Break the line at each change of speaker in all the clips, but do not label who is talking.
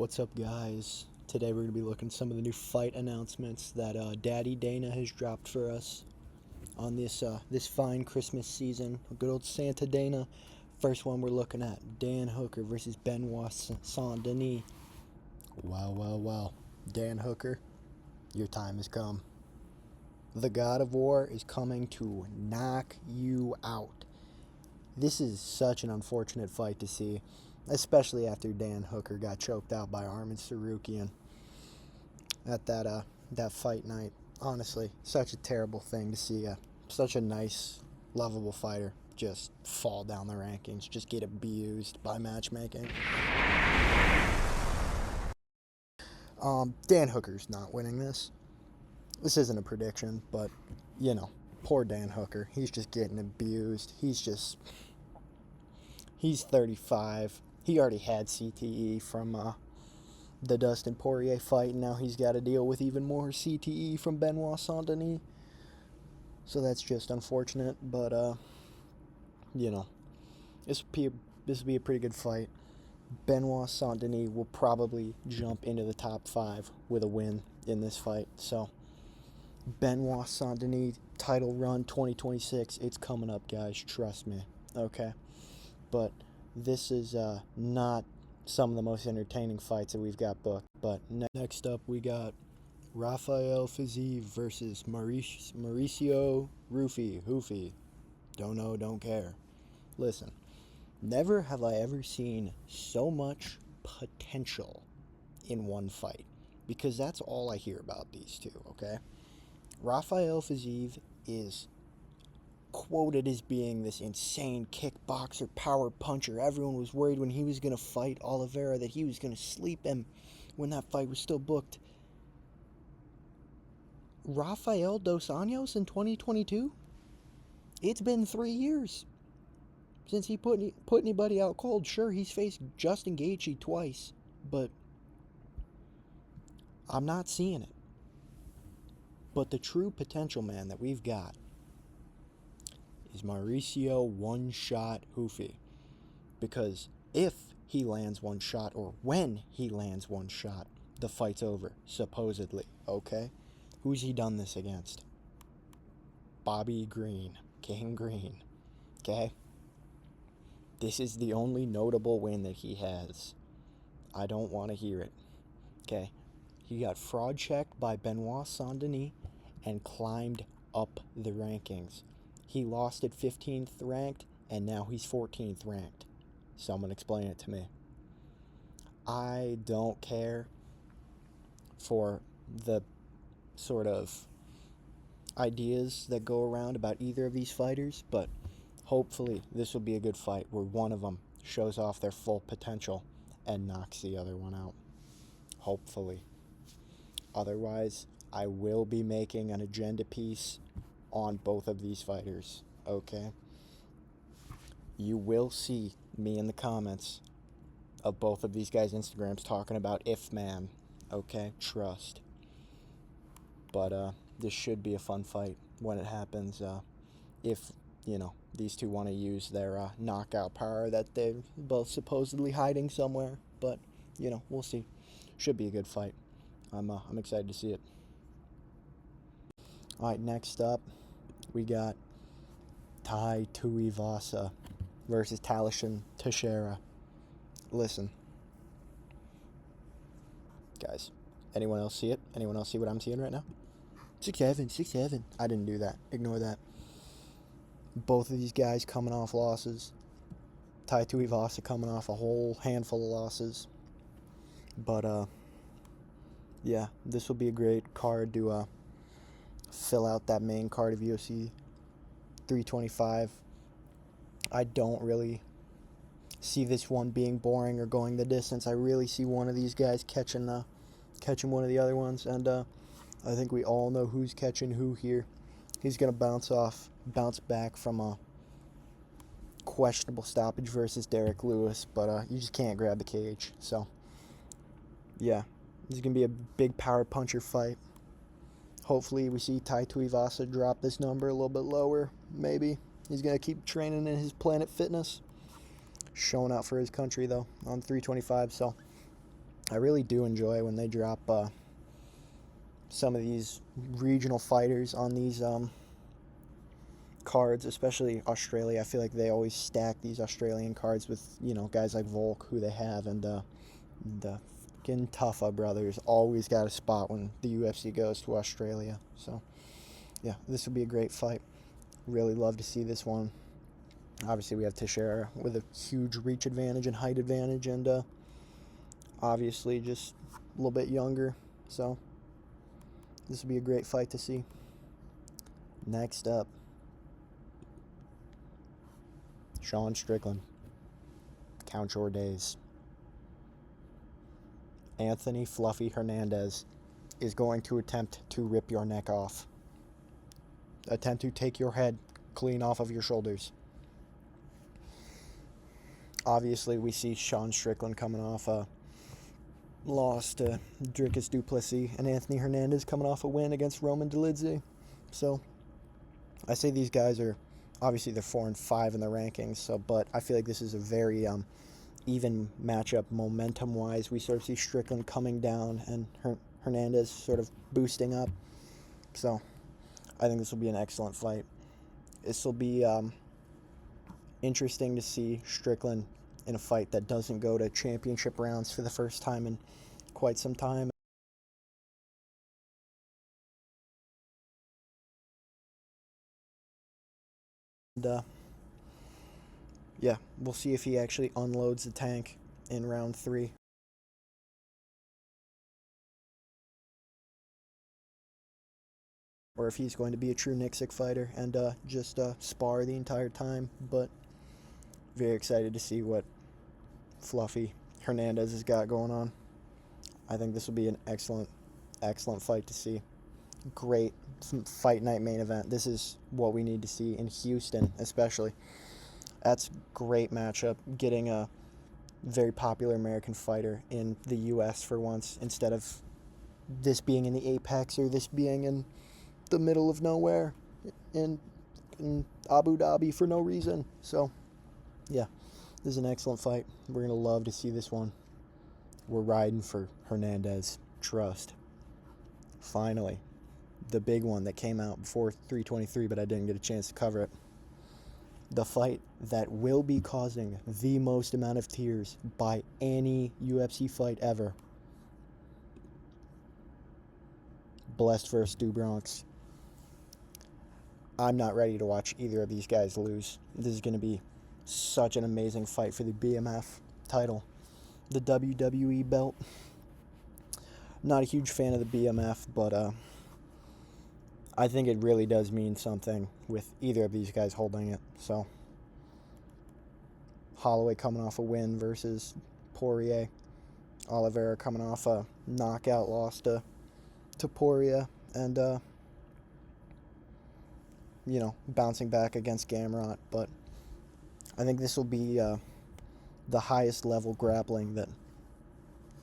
What's up, guys? Today we're going to be looking at some of the new fight announcements that Daddy Dana has dropped for us on this fine Christmas season. Good old Santa Dana. First one we're looking at, Dan Hooker versus Benoit Saint Denis. Wow. Dan Hooker, your time has come. The God of War is coming to knock you out. This is such an unfortunate fight to see, especially after Dan Hooker got choked out by Arman Tsarukyan at that fight night. Honestly, such a terrible thing to see such a nice, lovable fighter just fall down the rankings, just get abused by matchmaking. Dan Hooker's not winning this. This isn't a prediction, but, poor Dan Hooker. He's just getting abused. He's 35. He already had CTE from the Dustin Poirier fight, and now he's got to deal with even more CTE from Benoit Saint Denis. So that's just unfortunate, but, this will be a pretty good fight. Benoit Saint Denis will probably jump into the top 5 with a win in this fight. So, Benoit Saint Denis title run 2026, it's coming up, guys. Trust me. Okay? But this is not some of the most entertaining fights that we've got booked. But next up, we got Rafael Fiziev versus Mauricio Hoofy. Don't know, don't care. Listen, never have I ever seen so much potential in one fight, because that's all I hear about these two, okay? Rafael Fiziev is quoted as being this insane kickboxer, power puncher. Everyone was worried when he was going to fight Oliveira that he was going to sleep him when that fight was still booked. Rafael Dos Anjos in 2022? It's been 3 years since he put anybody out cold. Sure, he's faced Justin Gaethje twice, but I'm not seeing it. But the true potential, man, that we've got is Mauricio one-shot Hoofy. Because if he lands one shot, or when he lands one shot, the fight's over, supposedly, okay? Who's he done this against? Bobby Green, King Green, okay? This is the only notable win that he has. I don't want to hear it, okay? He got fraud checked by Benoit Saint Denis and climbed up the rankings. He lost at 15th ranked, and now he's 14th ranked. Someone explain it to me. I don't care for the sort of ideas that go around about either of these fighters, but hopefully this will be a good fight where one of them shows off their full potential and knocks the other one out. Hopefully. Otherwise, I will be making an agenda piece on both of these fighters, okay? You will see me in the comments of both of these guys' Instagrams talking about If Man, okay? Trust. But this should be a fun fight when it happens. If, these two want to use their knockout power that they're both supposedly hiding somewhere. But, we'll see. Should be a good fight. I'm excited to see it. All right, next up, we got Tai Tuivasa versus Talishan Teixeira. Listen, guys, anyone else see it? Anyone else see what I'm seeing right now? 6'7". I didn't do that. Ignore that. Both of these guys coming off losses. Tai Tuivasa coming off a whole handful of losses. But, yeah, this will be a great card to fill out that main card of UFC 325. I don't really see this one being boring or going the distance. I really see one of these guys catching one of the other ones, and I think we all know who's catching who here. He's going to bounce back from a questionable stoppage versus Derek Lewis, but you just can't grab the cage. So, yeah, this is going to be a big power puncher fight. Hopefully we see Tai Tuivasa drop this number a little bit lower, maybe. He's going to keep training in his Planet Fitness. Showing out for his country, though, on 325. So, I really do enjoy when they drop some of these regional fighters on these cards, especially Australia. I feel like they always stack these Australian cards with, guys like Volk, who they have, and the fucking Tuffa brothers always got a spot when the UFC goes to Australia. So, yeah, this would be a great fight. Really love to see this one. Obviously, we have Teixeira with a huge reach advantage and height advantage, and obviously just a little bit younger. So, this would be a great fight to see. Next up, Sean Strickland. Count your days. Anthony Fluffy Hernandez is going to attempt to rip your neck off. Attempt to take your head clean off of your shoulders. Obviously, we see Sean Strickland coming off a loss to Dricus du Plessis, and Anthony Hernandez coming off a win against Roman Dolidze. So, I say these guys are, obviously they're 4 and 5 in the rankings, but I feel like this is a very even matchup momentum-wise. We sort of see Strickland coming down and Hernandez sort of boosting up. So, I think this will be an excellent fight. This will be interesting to see Strickland in a fight that doesn't go to championship rounds for the first time in quite some time. And, yeah, we'll see if he actually unloads the tank in round 3. Or if he's going to be a true Nixick fighter and just spar the entire time. But very excited to see what Fluffy Hernandez has got going on. I think this will be an excellent fight to see. Great fight night main event. This is what we need to see in Houston, especially. That's great matchup. Getting a very popular American fighter in the U.S. for once, instead of this being in the Apex or this being in the middle of nowhere in Abu Dhabi for no reason. So, yeah, this is an excellent fight. We're going to love to see this one. We're riding for Hernandez. Trust. Finally, the big one that came out before 323, but I didn't get a chance to cover it. The fight that will be causing the most amount of tears by any UFC fight ever. Blessed versus Stu Bronx. I'm not ready to watch either of these guys lose. This is going to be such an amazing fight for the BMF title. The WWE belt. Not a huge fan of the BMF, but I think it really does mean something with either of these guys holding it. So, Holloway coming off a win versus Poirier. Oliveira coming off a knockout loss to Poirier. And, bouncing back against Gamrot. But I think this will be the highest level grappling that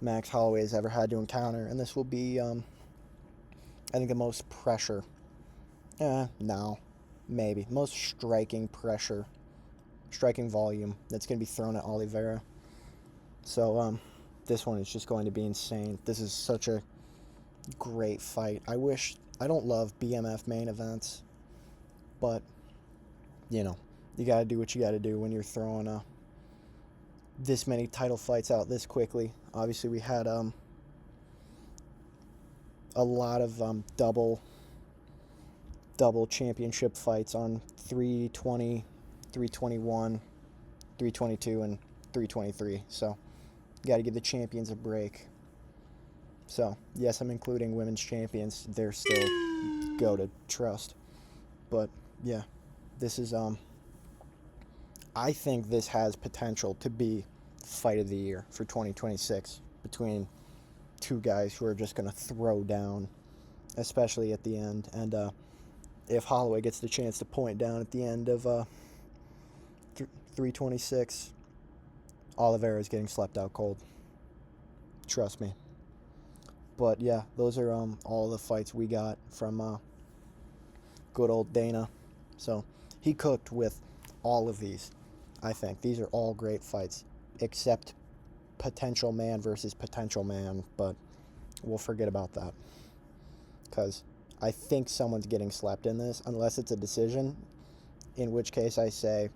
Max Holloway has ever had to encounter. And this will be, I think, the most pressure. No. Maybe. Most striking pressure. Striking volume that's going to be thrown at Oliveira. So, this one is just going to be insane. This is such a great fight. I don't love BMF main events, but, you got to do what you got to do when you're throwing this many title fights out this quickly. Obviously, we had a lot of double championship fights on 320, 321, 322, and 323. So, got to give the champions a break. So, yes, I'm including women's champions. They're still goated, trust. But, yeah, this is, I think this has potential to be fight of the year for 2026 between two guys who are just going to throw down, especially at the end. And if Holloway gets the chance to point down at the end of 326, Oliveira is getting slept out cold. Trust me. But yeah, those are all the fights we got from good old Dana. So he cooked with all of these. I think these are all great fights, except potential man versus potential man, but we'll forget about that. Because I think someone's getting slept in this, unless it's a decision, in which case I say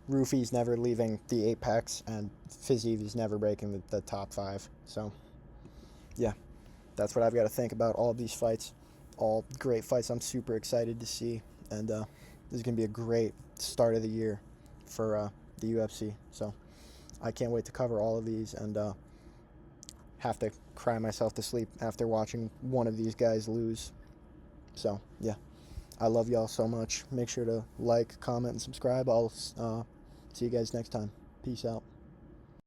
Roofy's never leaving the apex and Fiziev is never breaking the top 5. So, yeah, that's what I've got to think about all of these fights. All great fights I'm super excited to see. And this is going to be a great start of the year for the UFC. So I can't wait to cover all of these and have to cry myself to sleep after watching one of these guys lose. So, yeah. I love y'all so much. Make sure to like, comment, and subscribe. I'll see you guys next time. Peace out.